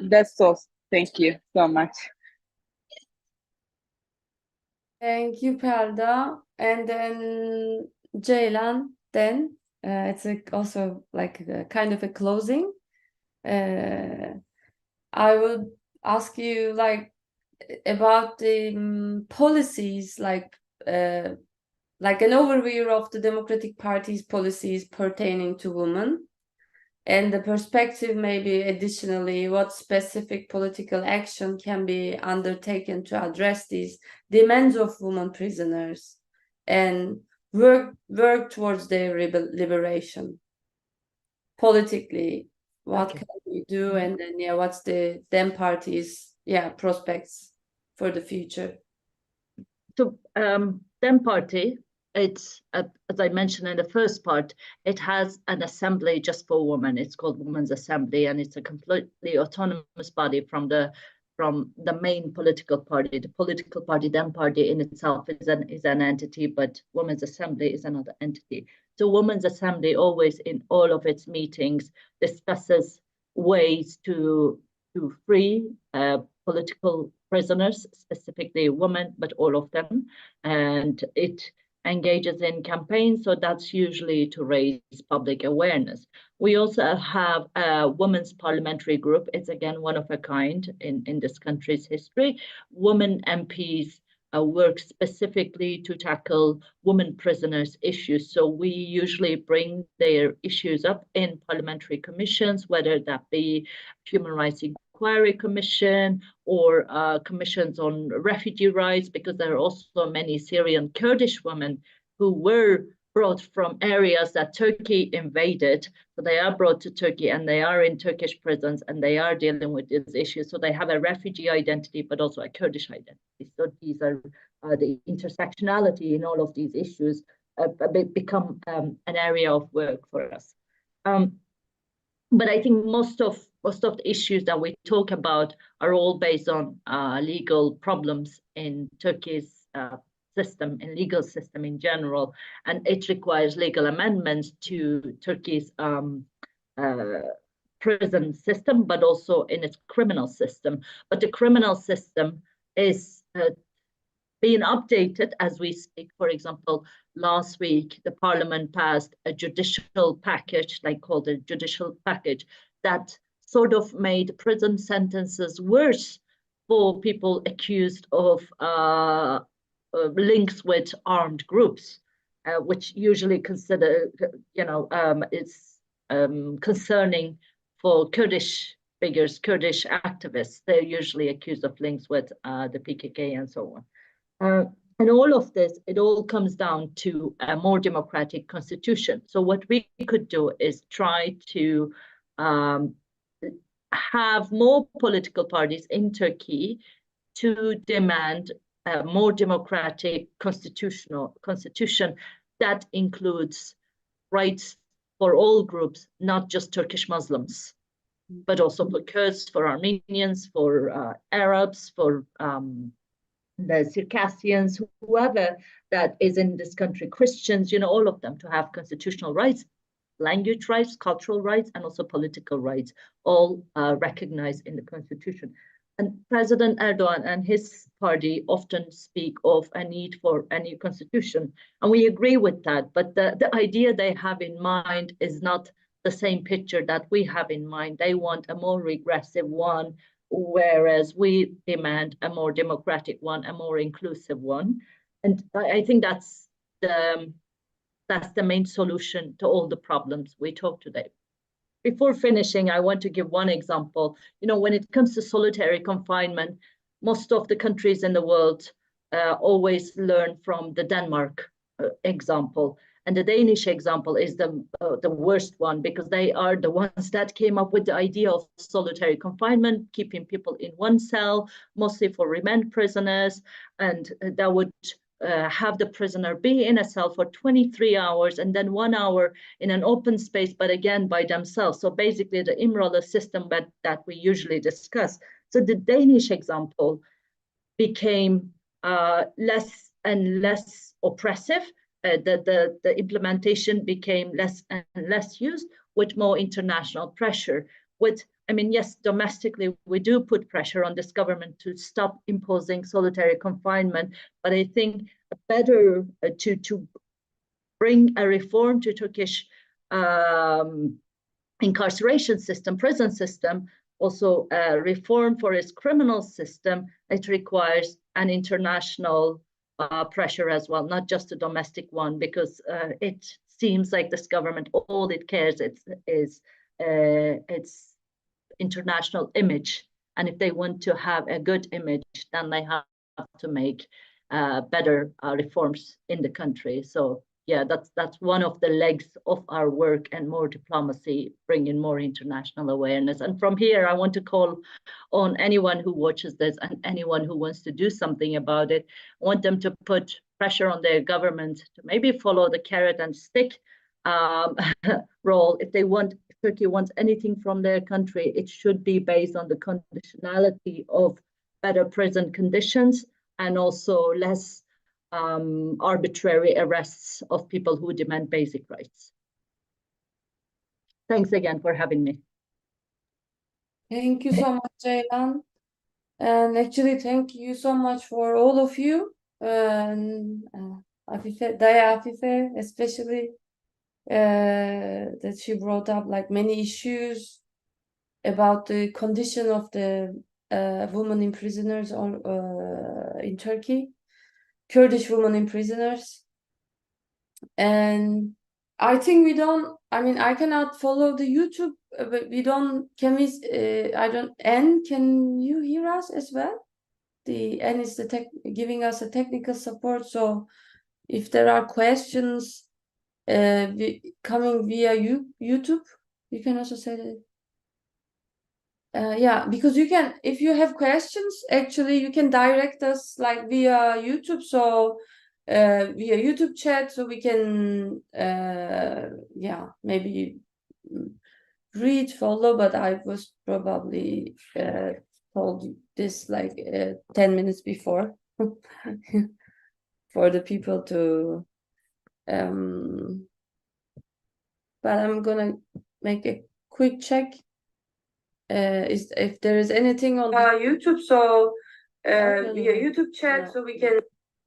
That's all. Thank you so much. Thank you, Perda. And then Ceylan, then it's also like kind of a closing. I ask you like about the policies, like an overview of the Democratic Party's policies pertaining to women, and the perspective maybe additionally what specific political action can be undertaken to address these demands of women prisoners and work towards their liberation politically. What Okay. can we do, and then what's the DEM party's prospects for the future? So DEM party, it's as I mentioned in the first part, it has an assembly just for women. It's called Women's Assembly, and it's a completely autonomous body from the main political party. The political party, DEM party in itself is an entity, but Women's Assembly is another entity. So Women's Assembly always in all of its meetings discusses ways to free political prisoners, specifically women, but all of them. And it engages in campaigns, so that's usually to raise public awareness. We also have a women's parliamentary group. It's again one of a kind in this country's history. Women MPs work specifically to tackle women prisoners issues. So we usually bring their issues up in parliamentary commissions, whether that be Human Rights Inquiry Commission or commissions on refugee rights, because there are also many Syrian Kurdish women who were brought from areas that Turkey invaded. So they are brought to Turkey and they are in Turkish prisons and they are dealing with these issues. So they have a refugee identity, but also a Kurdish identity. So these are the intersectionality in all of these issues become an area of work for us. But I think most of the issues that we talk about are all based on legal problems in Turkey's system, in legal system in general, and it requires legal amendments to Turkey's prison system, but also in its criminal system. But the criminal system is being updated as we speak. For example, last week, the parliament passed a judicial package, called a judicial package, that sort of made prison sentences worse for people accused of links with armed groups, which usually consider, is concerning for Kurdish figures, Kurdish activists. They're usually accused of links with the PKK and so on. And all of this, it all comes down to a more democratic constitution. So what we could do is try to have more political parties in Turkey to demand a more democratic constitution that includes rights for all groups, not just Turkish Muslims, but also for Kurds, for Armenians, for Arabs, for the Circassians, whoever that is in this country, Christians, all of them, to have constitutional rights, language rights, cultural rights, and also political rights, all recognized in the constitution. And President Erdogan and his party often speak of a need for a new constitution, and we agree with that. But the idea they have in mind is not the same picture that we have in mind. They want a more regressive one, whereas we demand a more democratic one, a more inclusive one. And I think that's the main solution to all the problems we talk today. Before finishing, I want to give one example. When it comes to solitary confinement, most of the countries in the world always learn from the Denmark example. And the Danish example is the worst one, because they are the ones that came up with the idea of solitary confinement, keeping people in one cell, mostly for remand prisoners, and that would have the prisoner be in a cell for 23 hours and then 1 hour in an open space, but again by themselves. So basically the Imrola system that we usually discuss. So the Danish example became less and less oppressive. The implementation became less and less used, with more international pressure. Yes, domestically, we do put pressure on this government to stop imposing solitary confinement, but I think better to bring a reform to Turkish incarceration system, prison system, also reform for its criminal system, it requires an international pressure as well, not just a domestic one, because it seems like this government, all it cares is its international image. And if they want to have a good image, then they have to make better reforms in the country. So yeah, that's one of the legs of our work, and more diplomacy, bring in more international awareness. And from here, I want to call on anyone who watches this and anyone who wants to do something about it. I want them to put pressure on their government to maybe follow the carrot and stick role. If Turkey wants anything from their country, it should be based on the conditionality of better prison conditions and also less arbitrary arrests of people who demand basic rights. Thanks again for having me. Thank you so much, Ceylan. And actually, thank you so much for all of you. And Afife, Daya Afife, especially, that she brought up like many issues about the condition of the women prisoners in Turkey, Kurdish women prisoners. And I think I cannot follow the YouTube, but Anne, can you hear us as well? Anne is giving us a technical support, so if there are questions coming via YouTube, you can also say that. Yeah, because you can, if you have questions, actually you can direct us like via YouTube, so via YouTube chat, so we can yeah, maybe read, follow, but I was probably told this like 10 minutes before for the people to but I'm gonna make a quick check if there is anything on YouTube, so via YouTube chat, so we can